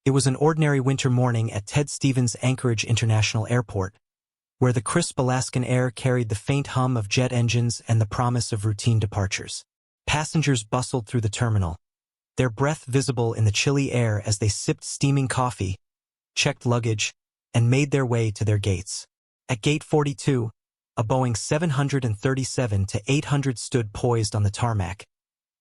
It was an ordinary winter morning at Ted Stevens Anchorage International Airport, where the crisp Alaskan air carried the faint hum of jet engines and the promise of routine departures. Passengers bustled through the terminal, their breath visible in the chilly air as they sipped steaming coffee, checked luggage, and made their way to their gates. At Gate 42, a Boeing 737-800 stood poised on the tarmac,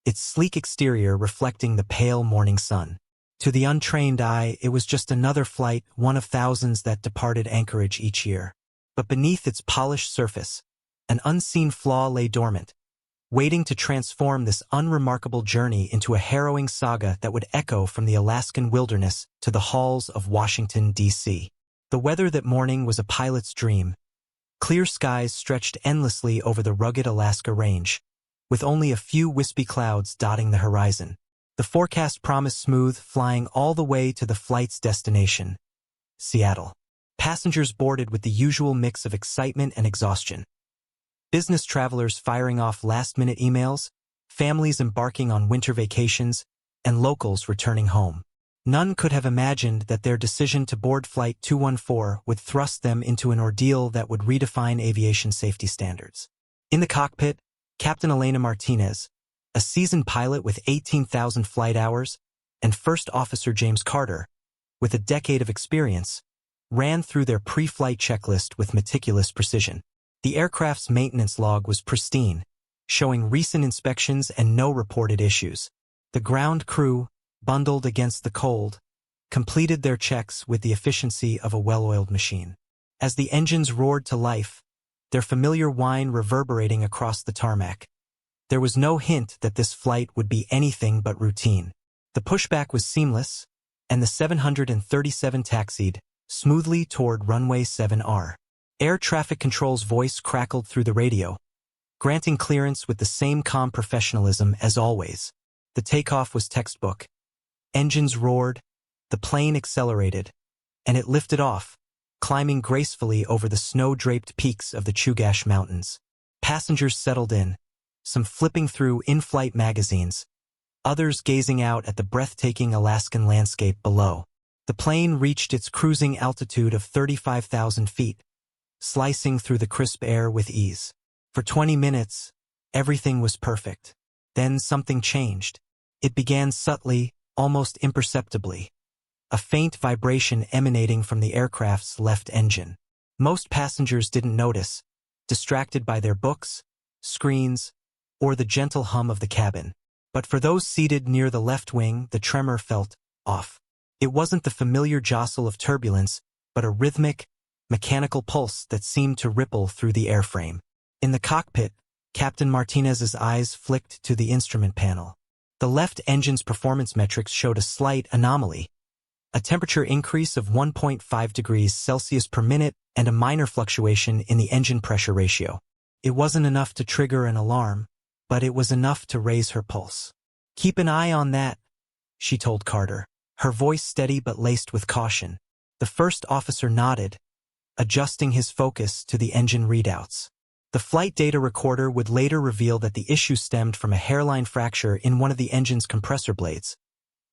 its sleek exterior reflecting the pale morning sun. To the untrained eye, it was just another flight, one of thousands that departed Anchorage each year. But beneath its polished surface, an unseen flaw lay dormant, waiting to transform this unremarkable journey into a harrowing saga that would echo from the Alaskan wilderness to the halls of Washington, D.C. The weather that morning was a pilot's dream. Clear skies stretched endlessly over the rugged Alaska range, with only a few wispy clouds dotting the horizon. The forecast promised smooth flying all the way to the flight's destination, Seattle. Passengers boarded with the usual mix of excitement and exhaustion. Business travelers firing off last-minute emails, families embarking on winter vacations, and locals returning home. None could have imagined that their decision to board Flight 214 would thrust them into an ordeal that would redefine aviation safety standards. In the cockpit, Captain Elena Martinez, a seasoned pilot with 18,000 flight hours, and First Officer James Carter, with a decade of experience, ran through their pre-flight checklist with meticulous precision. The aircraft's maintenance log was pristine, showing recent inspections and no reported issues. The ground crew, bundled against the cold, completed their checks with the efficiency of a well-oiled machine. As the engines roared to life, their familiar whine reverberating across the tarmac, there was no hint that this flight would be anything but routine. The pushback was seamless, and the 737 taxied smoothly toward runway 7R. Air traffic control's voice crackled through the radio, granting clearance with the same calm professionalism as always. The takeoff was textbook. Engines roared, the plane accelerated, and it lifted off, climbing gracefully over the snow-draped peaks of the Chugach Mountains. Passengers settled in, some flipping through in-flight magazines, others gazing out at the breathtaking Alaskan landscape below. The plane reached its cruising altitude of 35,000 feet, slicing through the crisp air with ease. For 20 minutes, everything was perfect. Then something changed. It began subtly, almost imperceptibly, a faint vibration emanating from the aircraft's left engine. Most passengers didn't notice, distracted by their books, screens, or the gentle hum of the cabin. But for those seated near the left wing, the tremor felt off. It wasn't the familiar jostle of turbulence, but a rhythmic, mechanical pulse that seemed to ripple through the airframe. In the cockpit, Captain Martinez's eyes flicked to the instrument panel. The left engine's performance metrics showed a slight anomaly, a temperature increase of 1.5 degrees Celsius per minute and a minor fluctuation in the engine pressure ratio. It wasn't enough to trigger an alarm, but it was enough to raise her pulse. "Keep an eye on that," she told Carter, her voice steady but laced with caution. The first officer nodded, adjusting his focus to the engine readouts. The flight data recorder would later reveal that the issue stemmed from a hairline fracture in one of the engine's compressor blades,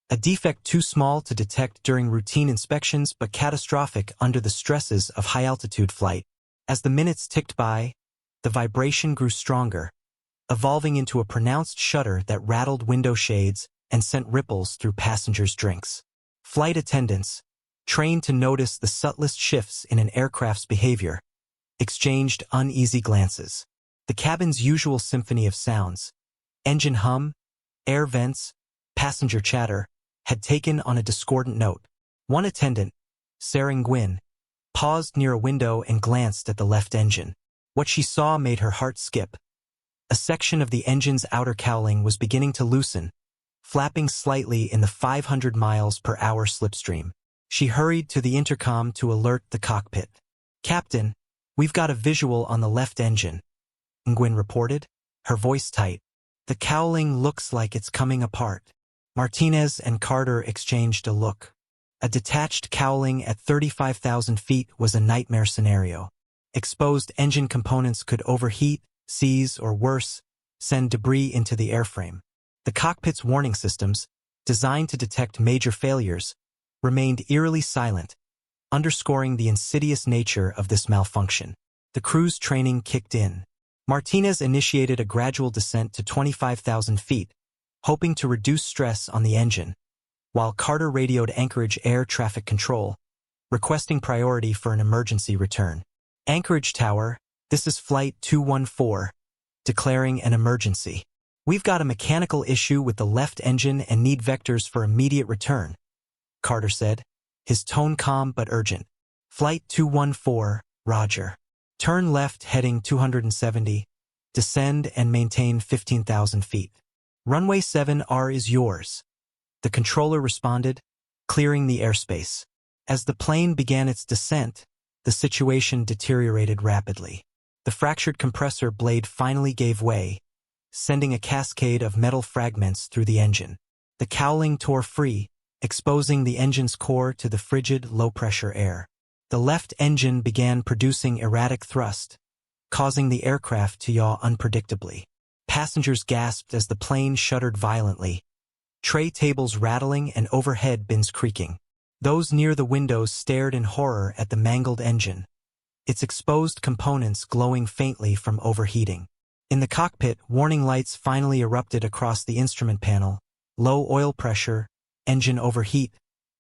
a defect too small to detect during routine inspections but catastrophic under the stresses of high-altitude flight. As the minutes ticked by, the vibration grew stronger, evolving into a pronounced shudder that rattled window shades and sent ripples through passengers' drinks. Flight attendants, trained to notice the subtlest shifts in an aircraft's behavior, exchanged uneasy glances. The cabin's usual symphony of sounds, engine hum, air vents, passenger chatter, had taken on a discordant note. One attendant, Sarah Nguyen, paused near a window and glanced at the left engine. What she saw made her heart skip. A section of the engine's outer cowling was beginning to loosen, flapping slightly in the 500 miles per hour slipstream. She hurried to the intercom to alert the cockpit. "Captain, we've got a visual on the left engine," Nguyen reported, her voice tight. "The cowling looks like it's coming apart." Martinez and Carter exchanged a look. A detached cowling at 35,000 feet was a nightmare scenario. Exposed engine components could overheat, seize, or worse, send debris into the airframe. The cockpit's warning systems, designed to detect major failures, remained eerily silent, underscoring the insidious nature of this malfunction. The crew's training kicked in. Martinez initiated a gradual descent to 25,000 feet, hoping to reduce stress on the engine, while Carter radioed Anchorage Air Traffic Control, requesting priority for an emergency return. Anchorage Tower, this is Flight 214, declaring an emergency. We've got a mechanical issue with the left engine and need vectors for immediate return, Carter said, his tone calm but urgent. Flight 214, roger. Turn left heading 270, descend and maintain 15,000 feet. Runway 7R is yours. The controller responded, clearing the airspace. As the plane began its descent, the situation deteriorated rapidly. The fractured compressor blade finally gave way, sending a cascade of metal fragments through the engine. The cowling tore free, exposing the engine's core to the frigid, low-pressure air. The left engine began producing erratic thrust, causing the aircraft to yaw unpredictably. Passengers gasped as the plane shuddered violently, tray tables rattling and overhead bins creaking. Those near the windows stared in horror at the mangled engine, its exposed components glowing faintly from overheating. In the cockpit, warning lights finally erupted across the instrument panel: low oil pressure, engine overheat,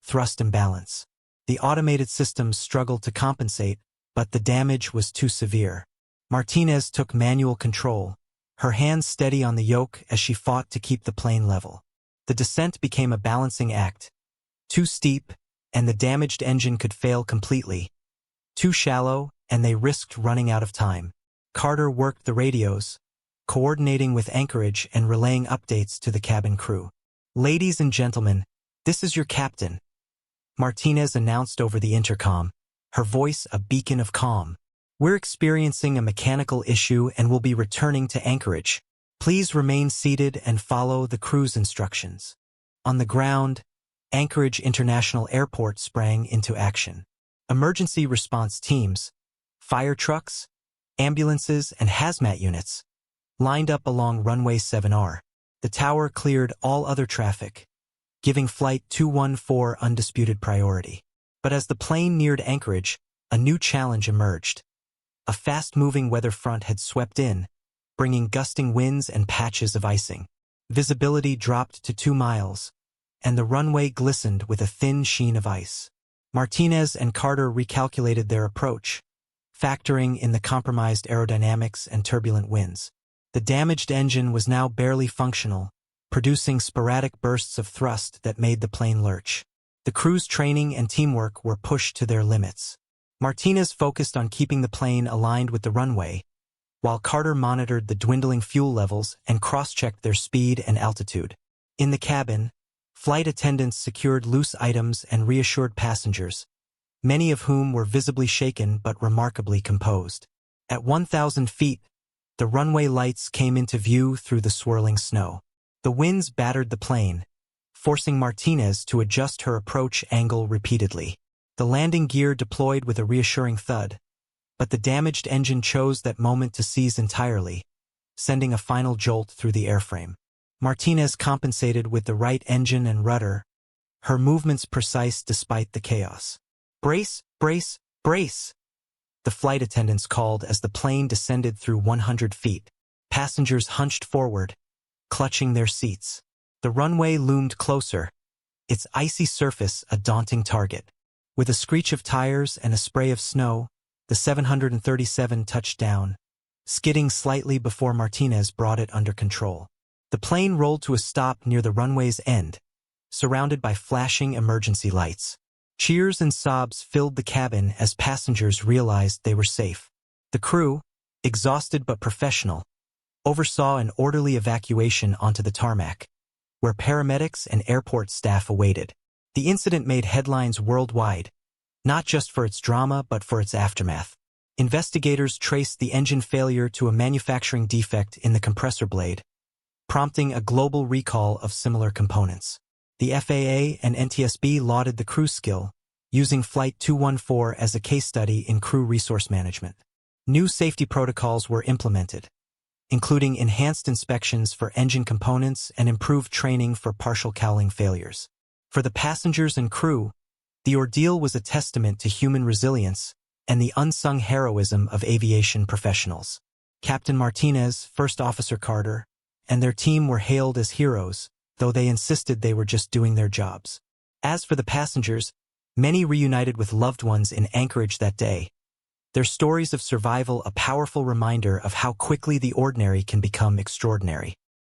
thrust imbalance. The automated systems struggled to compensate, but the damage was too severe. Martinez took manual control, her hands steady on the yoke as she fought to keep the plane level. The descent became a balancing act. Too steep, and the damaged engine could fail completely. Too shallow, and they risked running out of time. Carter worked the radios, coordinating with Anchorage and relaying updates to the cabin crew. "Ladies and gentlemen, this is your captain," Martinez announced over the intercom, her voice a beacon of calm. "We're experiencing a mechanical issue and will be returning to Anchorage. Please remain seated and follow the crew's instructions." On the ground, Anchorage International Airport sprang into action. Emergency response teams, fire trucks, ambulances, and hazmat units lined up along runway 7R. The tower cleared all other traffic, giving Flight 214 undisputed priority. But as the plane neared Anchorage, a new challenge emerged. A fast-moving weather front had swept in, bringing gusting winds and patches of icing. Visibility dropped to 2 miles, and the runway glistened with a thin sheen of ice. Martinez and Carter recalculated their approach, factoring in the compromised aerodynamics and turbulent winds. The damaged engine was now barely functional, producing sporadic bursts of thrust that made the plane lurch. The crew's training and teamwork were pushed to their limits. Martinez focused on keeping the plane aligned with the runway, while Carter monitored the dwindling fuel levels and cross-checked their speed and altitude. In the cabin, flight attendants secured loose items and reassured passengers, many of whom were visibly shaken but remarkably composed. At 1,000 feet, the runway lights came into view through the swirling snow. The winds battered the plane, forcing Martinez to adjust her approach angle repeatedly. The landing gear deployed with a reassuring thud, but the damaged engine chose that moment to seize entirely, sending a final jolt through the airframe. Martinez compensated with the right engine and rudder, her movements precise despite the chaos. "Brace, brace, brace!" the flight attendants called as the plane descended through 100 feet. Passengers hunched forward, clutching their seats. The runway loomed closer, its icy surface a daunting target. With a screech of tires and a spray of snow, the 737 touched down, skidding slightly before Martinez brought it under control. The plane rolled to a stop near the runway's end, surrounded by flashing emergency lights. Cheers and sobs filled the cabin as passengers realized they were safe. The crew, exhausted but professional, oversaw an orderly evacuation onto the tarmac, where paramedics and airport staff awaited. The incident made headlines worldwide, not just for its drama but for its aftermath. Investigators traced the engine failure to a manufacturing defect in the compressor blade, prompting a global recall of similar components. The FAA and NTSB lauded the crew's skill, using Flight 214 as a case study in crew resource management. New safety protocols were implemented, including enhanced inspections for engine components and improved training for partial cowling failures. For the passengers and crew, The ordeal was a testament to human resilience and the unsung heroism of aviation professionals. Captain Martinez, First Officer Carter, and their team were hailed as heroes, though they insisted they were just doing their jobs. As for the passengers, many reunited with loved ones in Anchorage that day, their stories of survival a powerful reminder of how quickly the ordinary can become extraordinary.